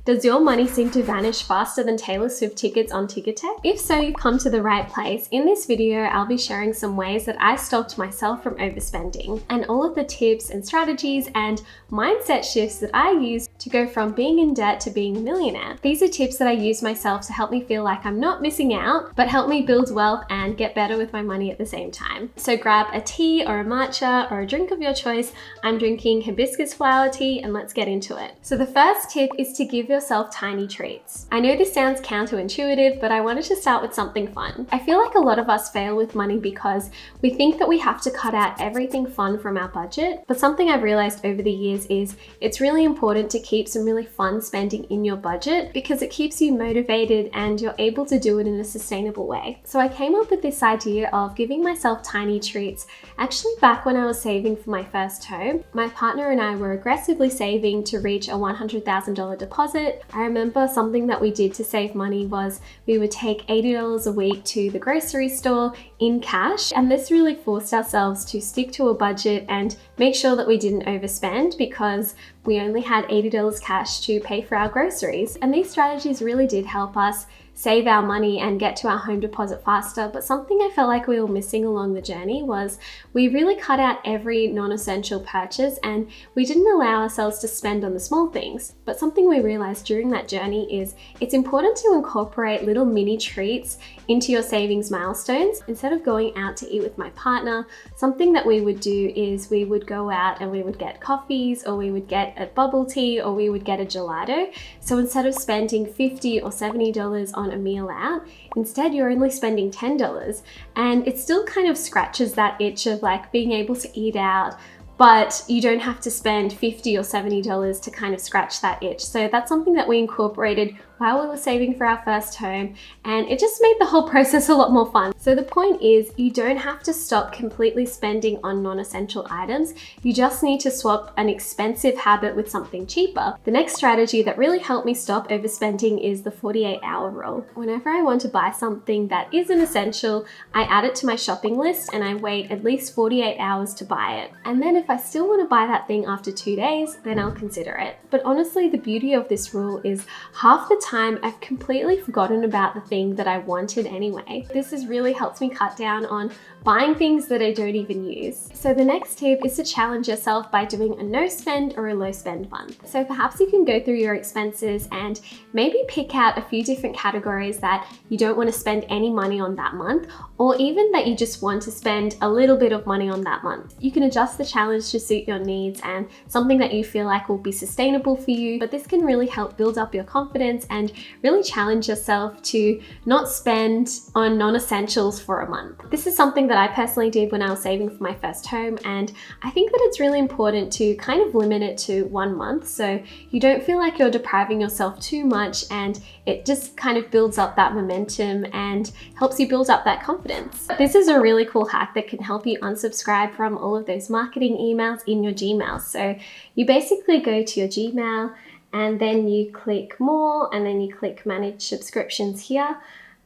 Does your money seem to vanish faster than Taylor Swift tickets on Ticketek? If so, you've come to the right place. In this video, I'll be sharing some ways that I stopped myself from overspending and all of the tips and strategies and mindset shifts that I use to go from being in debt to being a millionaire. These are tips that I use myself to help me feel like I'm not missing out, but help me build wealth and get better with my money at the same time. So grab a tea or a matcha or a drink of your choice. I'm drinking hibiscus flower tea and let's get into it. So the first tip is to give yourself tiny treats. I know this sounds counterintuitive, but I wanted to start with something fun. I feel like a lot of us fail with money because we think that we have to cut out everything fun from our budget. But something I've realized over the years is it's really important to keep some really fun spending in your budget because it keeps you motivated and you're able to do it in a sustainable way. So I came up with this idea of giving myself tiny treats actually back when I was saving for my first home. My partner and I were aggressively saving to reach a $100,000 deposit. I remember something that we did to save money was we would take $80 a week to the grocery store in cash, and this really forced ourselves to stick to a budget and make sure that we didn't overspend because we only had $80 cash to pay for our groceries. And these strategies really did help us save our money and get to our home deposit faster. But something I felt like we were missing along the journey was we really cut out every non-essential purchase and we didn't allow ourselves to spend on the small things. But something we realized during that journey is it's important to incorporate little mini treats into your savings milestones. Instead of going out to eat with my partner, something that we would do is we would go out and we would get coffees, or we would get a bubble tea, or we would get a gelato. So instead of spending $50 or $70 on a meal out, instead you're only spending $10, and it still kind of scratches that itch of like being able to eat out, but you don't have to spend $50 or $70 to kind of scratch that itch. So that's something that we incorporated while we were saving for our first home, and it just made the whole process a lot more fun. So the point is, you don't have to stop completely spending on non-essential items. You just need to swap an expensive habit with something cheaper. The next strategy that really helped me stop overspending is the 48-hour rule. Whenever I want to buy something that isn't essential, I add it to my shopping list and I wait at least 48 hours to buy it. And then if I still want to buy that thing after 2 days, then I'll consider it. But honestly, the beauty of this rule is half the time I've completely forgotten about the thing that I wanted anyway. This has really helped me cut down on buying things that I don't even use. So the next tip is to challenge yourself by doing a no spend or a low spend month. So perhaps you can go through your expenses and maybe pick out a few different categories that you don't want to spend any money on that month, or even that you just want to spend a little bit of money on that month. You can adjust the challenge to suit your needs and something that you feel like will be sustainable for you, but this can really help build up your confidence and really challenge yourself to not spend on non-essentials for a month. This is something that I personally did when I was saving for my first home, and I think that it's really important to kind of limit it to 1 month so you don't feel like you're depriving yourself too much, and it just kind of builds up that momentum and helps you build up that confidence. This is a really cool hack that can help you unsubscribe from all of those marketing emails in your Gmail. So you basically go to your Gmail and then you click more, and then you click manage subscriptions here.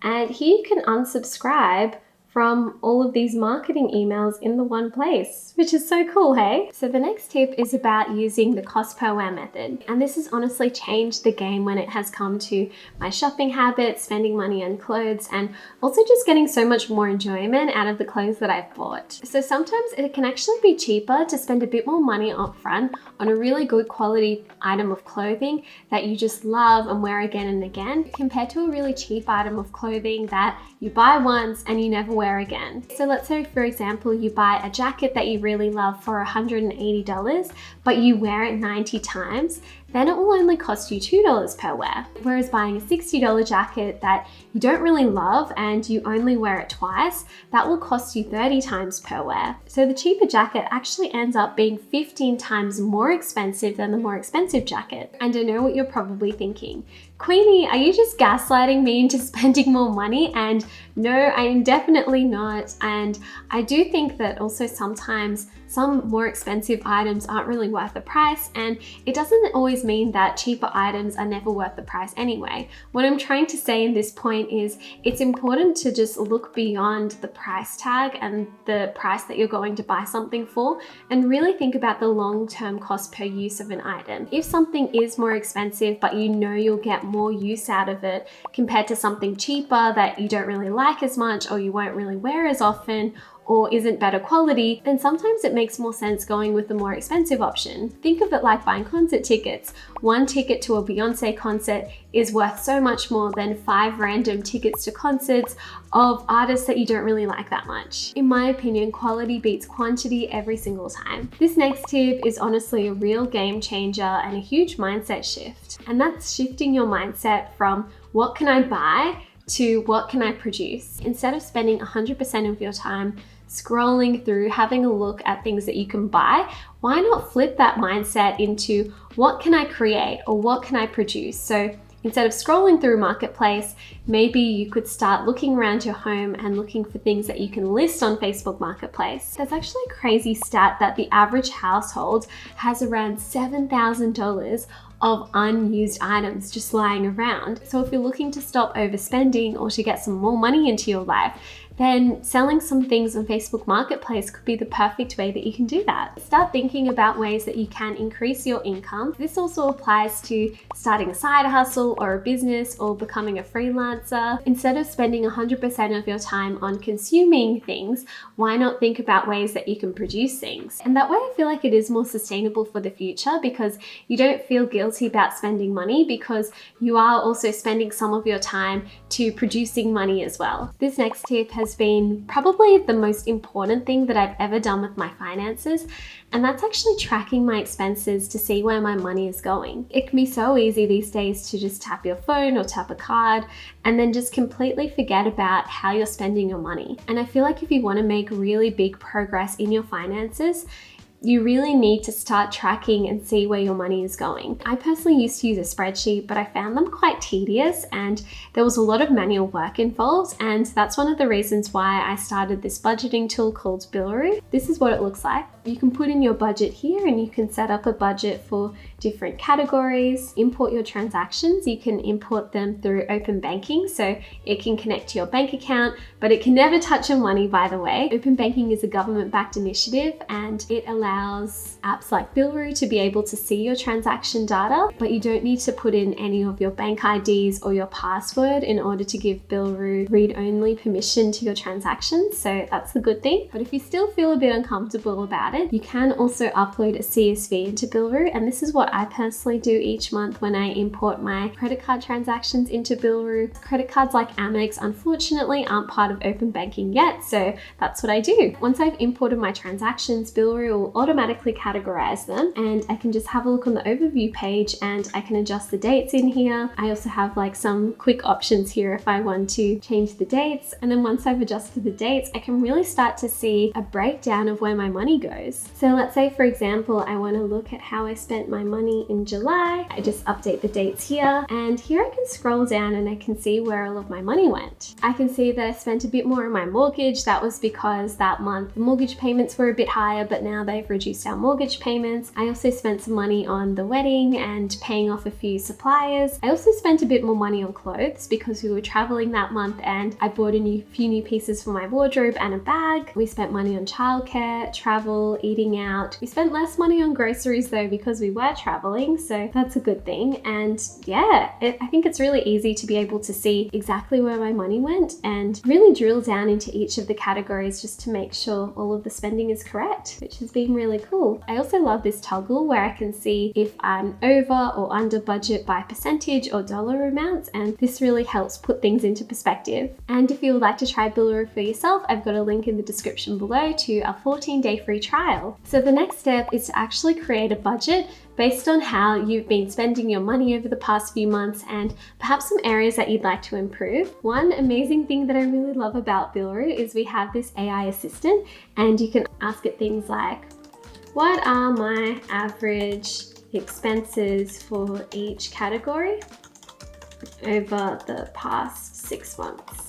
And here you can unsubscribe from all of these marketing emails in the one place, which is so cool, hey? So the next tip is about using the cost per wear method. And this has honestly changed the game when it has come to my shopping habits, spending money on clothes, and also just getting so much more enjoyment out of the clothes that I've bought. So sometimes it can actually be cheaper to spend a bit more money up front on a really good quality item of clothing that you just love and wear again and again, compared to a really cheap item of clothing that you buy once and you never wear again. So let's say, for example, you buy a jacket that you really love for $180, but you wear it 90 times, then it will only cost you $2 per wear. Whereas buying a $60 jacket that you don't really love and you only wear it twice, that will cost you 30 times per wear. So the cheaper jacket actually ends up being 15 times more expensive than the more expensive jacket. And I know what you're probably thinking. Queenie, are you just gaslighting me into spending more money? And no, I am definitely not. And I do think that also sometimes some more expensive items aren't really worth the price, and it doesn't always mean that cheaper items are never worth the price anyway. What I'm trying to say in this point is it's important to just look beyond the price tag and the price that you're going to buy something for, and really think about the long-term cost per use of an item. If something is more expensive, but you know you'll get more use out of it compared to something cheaper that you don't really like as much or you won't really wear as often, or isn't better quality, then sometimes it makes more sense going with the more expensive option. Think of it like buying concert tickets. One ticket to a Beyonce concert is worth so much more than 5 random tickets to concerts of artists that you don't really like that much. In my opinion, quality beats quantity every single time. This next tip is honestly a real game changer and a huge mindset shift. And that's shifting your mindset from what can I buy to what can I produce. Instead of spending 100% of your time scrolling through, having a look at things that you can buy, why not flip that mindset into what can I create or what can I produce? So instead of scrolling through Marketplace, maybe you could start looking around your home and looking for things that you can list on Facebook Marketplace. There's actually a crazy stat that the average household has around $7,000 of unused items just lying around. So if you're looking to stop overspending or to get some more money into your life, then selling some things on Facebook Marketplace could be the perfect way that you can do that. Start thinking about ways that you can increase your income. This also applies to starting a side hustle or a business or becoming a freelancer. Instead of spending 100% of your time on consuming things, why not think about ways that you can produce things? And that way I feel like it is more sustainable for the future, because you don't feel guilty about spending money because you are also spending some of your time to producing money as well. This next tip has been probably the most important thing that I've ever done with my finances, and that's actually tracking my expenses to see where my money is going. It can be so easy these days to just tap your phone or tap a card and then just completely forget about how you're spending your money. And I feel like if you want to make really big progress in your finances, you really need to start tracking and see where your money is going. I personally used to use a spreadsheet, but I found them quite tedious and there was a lot of manual work involved, and that's one of the reasons why I started this budgeting tool called Billroo. This is what it looks like. You can put in your budget here and you can set up a budget for different categories, import your transactions. You can import them through open banking, so it can connect to your bank account, but it can never touch your money, by the way. Open banking is a government-backed initiative and it allows apps like Billroo to be able to see your transaction data, but you don't need to put in any of your bank IDs or your password in order to give Billroo read-only permission to your transactions, so that's the good thing. But if you still feel a bit uncomfortable about it, you can also upload a CSV into Billroo, and this is what I personally do each month when I import my credit card transactions into Billroo. Credit cards like Amex unfortunately aren't part of open banking yet, so that's what I do. Once I've imported my transactions, Billroo will automatically categorize them, and I can just have a look on the overview page and I can adjust the dates in here. I also have like some quick options here if I want to change the dates, and then once I've adjusted the dates, I can really start to see a breakdown of where my money goes. So let's say, for example, I want to look at how I spent my money in July. I just update the dates here, and here I can scroll down and I can see where all of my money went. I can see that I spent a bit more on my mortgage. That was because that month the mortgage payments were a bit higher, but now they've reduced our mortgage payments. I also spent some money on the wedding and paying off a few suppliers. I also spent a bit more money on clothes because we were traveling that month and I bought a few new pieces for my wardrobe and a bag. We spent money on childcare, travel, eating out. We spent less money on groceries though because we were traveling, so that's a good thing. And yeah, I think it's really easy to be able to see exactly where my money went and really drill down into each of the categories just to make sure all of the spending is correct, which has been really cool. I also love this toggle where I can see if I'm over or under budget by percentage or dollar amounts, and this really helps put things into perspective. And if you would like to try Billroo for yourself, I've got a link in the description below to a 14-day free trial. So the next step is to actually create a budget based on how you've been spending your money over the past few months and perhaps some areas that you'd like to improve. One amazing thing that I really love about Billroo is we have this AI assistant, and you can ask it things like, what are my average expenses for each category over the past 6 months?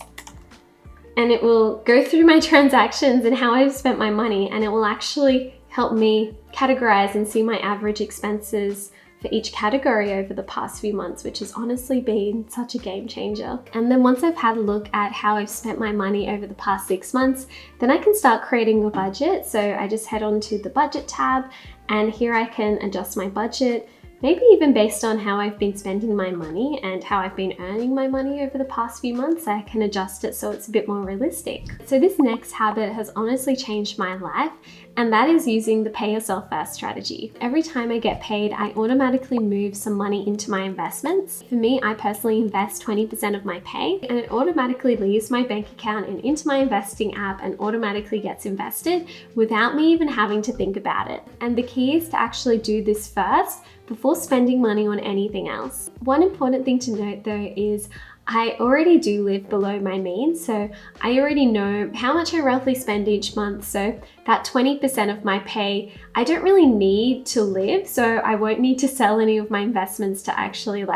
And it will go through my transactions and how I've spent my money, and it will actually helped me categorize and see my average expenses for each category over the past few months, which has honestly been such a game changer. And then once I've had a look at how I've spent my money over the past 6 months, then I can start creating a budget. So I just head on to the budget tab, and here I can adjust my budget, maybe even based on how I've been spending my money and how I've been earning my money over the past few months. I can adjust it so it's a bit more realistic. So this next habit has honestly changed my life, and that is using the pay yourself first strategy. Every time I get paid, I automatically move some money into my investments. For me, I personally invest 20% of my pay, and it automatically leaves my bank account and into my investing app and automatically gets invested without me even having to think about it. And the key is to actually do this first before spending money on anything else. One important thing to note though is I already do live below my means, so I already know how much I roughly spend each month. So that 20% of my pay, I don't really need to live, so I won't need to sell any of my investments to actually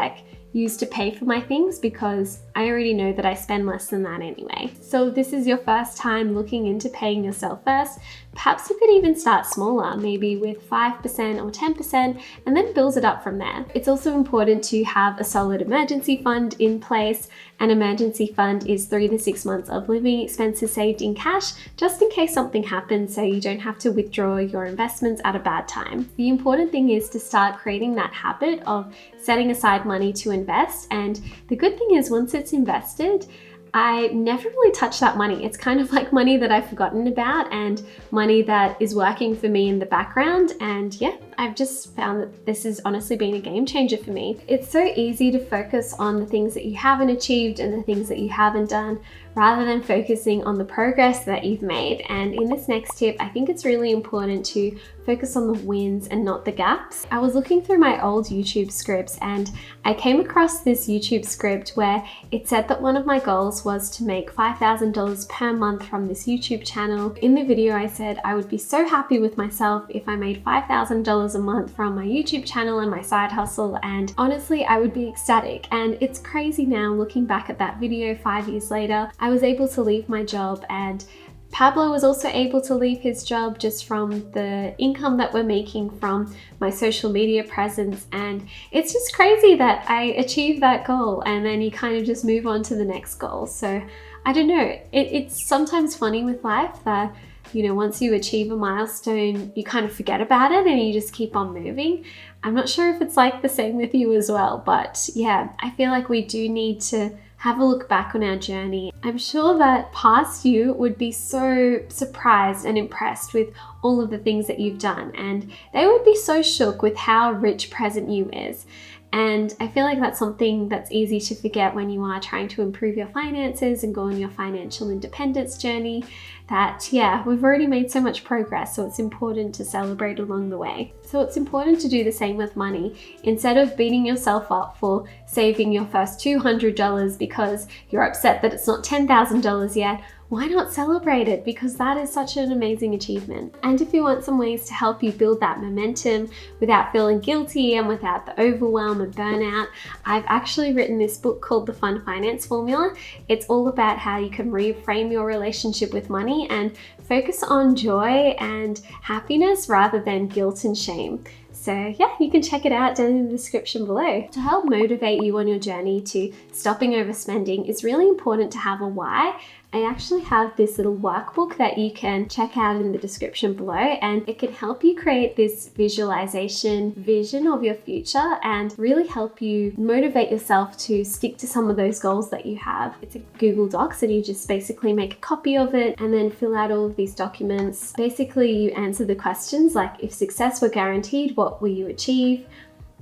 use to pay for my things, because I already know that I spend less than that anyway. So if this is your first time looking into paying yourself first, perhaps you could even start smaller, maybe with 5% or 10%, and then build it up from there. It's also important to have a solid emergency fund in place. An emergency fund is 3 to 6 months of living expenses saved in cash, just in case something happens, so you don't have to withdraw your investments at a bad time. The important thing is to start creating that habit of setting aside money to invest. And the good thing is, once it's invested, I never really touch that money. It's kind of like money that I've forgotten about and money that is working for me in the background. And yeah, I've just found that this has honestly been a game changer for me. It's so easy to focus on the things that you haven't achieved and the things that you haven't done, rather than focusing on the progress that you've made. And in this next tip, I think it's really important to focus on the wins and not the gaps. I was looking through my old YouTube scripts, and I came across this YouTube script where it said that one of my goals was to make $5,000 per month from this YouTube channel. In the video, I said I would be so happy with myself if I made $5,000 a month from my YouTube channel and my side hustle, and honestly, I would be ecstatic. And it's crazy now, looking back at that video 5 years later, I was able to leave my job, and Pablo was also able to leave his job just from the income that we're making from my social media presence. And it's just crazy that I achieved that goal, and then you kind of just move on to the next goal. So I don't know, it's sometimes funny with life that, you know, once you achieve a milestone, you kind of forget about it and you just keep on moving. I'm not sure if it's like the same with you as well, but yeah, I feel like we do need to have a look back on our journey. I'm sure that past you would be so surprised and impressed with all of the things that you've done, and they would be so shook with how rich present you is. And I feel like that's something that's easy to forget when you are trying to improve your finances and go on your financial independence journey, that yeah, we've already made so much progress, so it's important to celebrate along the way. So it's important to do the same with money. Instead of beating yourself up for saving your first $200 because you're upset that it's not $10,000 yet, why not celebrate it? Because that is such an amazing achievement. And if you want some ways to help you build that momentum without feeling guilty and without the overwhelm and burnout, I've actually written this book called The Fun Finance Formula. It's all about how you can reframe your relationship with money and focus on joy and happiness rather than guilt and shame. So yeah, you can check it out down in the description below. To help motivate you on your journey to stopping overspending, it's really important to have a why. I actually have this little workbook that you can check out in the description below, and it can help you create this visualization vision of your future and really help you motivate yourself to stick to some of those goals that you have. It's a Google Docs, and you just basically make a copy of it and then fill out all of these documents. Basically, you answer the questions like, if success were guaranteed, what will you achieve?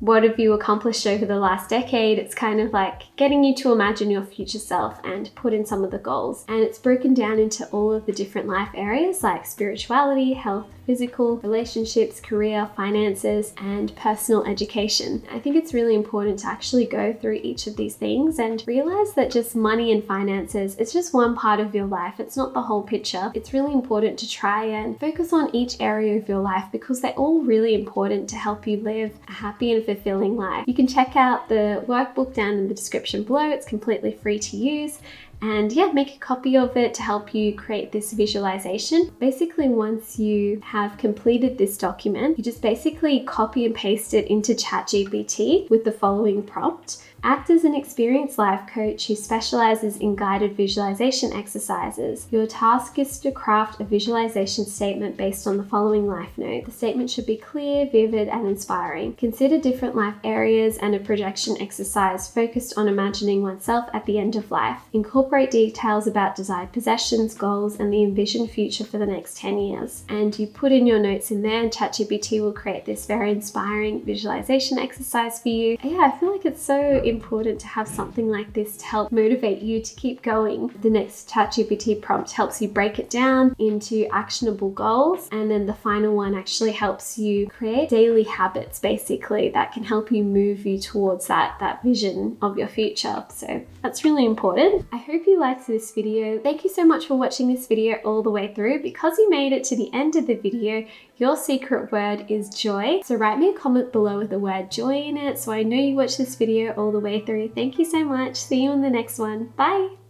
What have you accomplished over the last decade? It's kind of like getting you to imagine your future self and put in some of the goals. And it's broken down into all of the different life areas like spirituality, health, physical, relationships, career, finances, and personal education. I think it's really important to actually go through each of these things and realize that just money and finances, it's just one part of your life. It's not the whole picture. It's really important to try and focus on each area of your life because they're all really important to help you live a happy and fulfilling life. You can check out the workbook down in the description below. It's completely free to use. and yeah, make a copy of it to help you create this visualization. Basically, once you have completed this document, you just basically copy and paste it into ChatGPT with the following prompt. Act as an experienced life coach who specializes in guided visualization exercises. Your task is to craft a visualization statement based on the following life note. The statement should be clear, vivid, and inspiring. Consider different life areas and a projection exercise focused on imagining oneself at the end of life. Incorporate details about desired possessions, goals, and the envisioned future for the next 10 years. And you put in your notes in there, and ChatGPT will create this very inspiring visualization exercise for you. Yeah, I feel like it's so important to have something like this to help motivate you to keep going. The next ChatGPT prompt helps you break it down into actionable goals, and then the final one actually helps you create daily habits basically that can help you move you towards that vision of your future. So that's really important. I hope you liked this video. Thank you so much for watching this video all the way through. Because you made it to the end of the video, your secret word is joy. So write me a comment below with the word joy in it so I know you watched this video all the way through. Thank you so much. See you in the next one. Bye.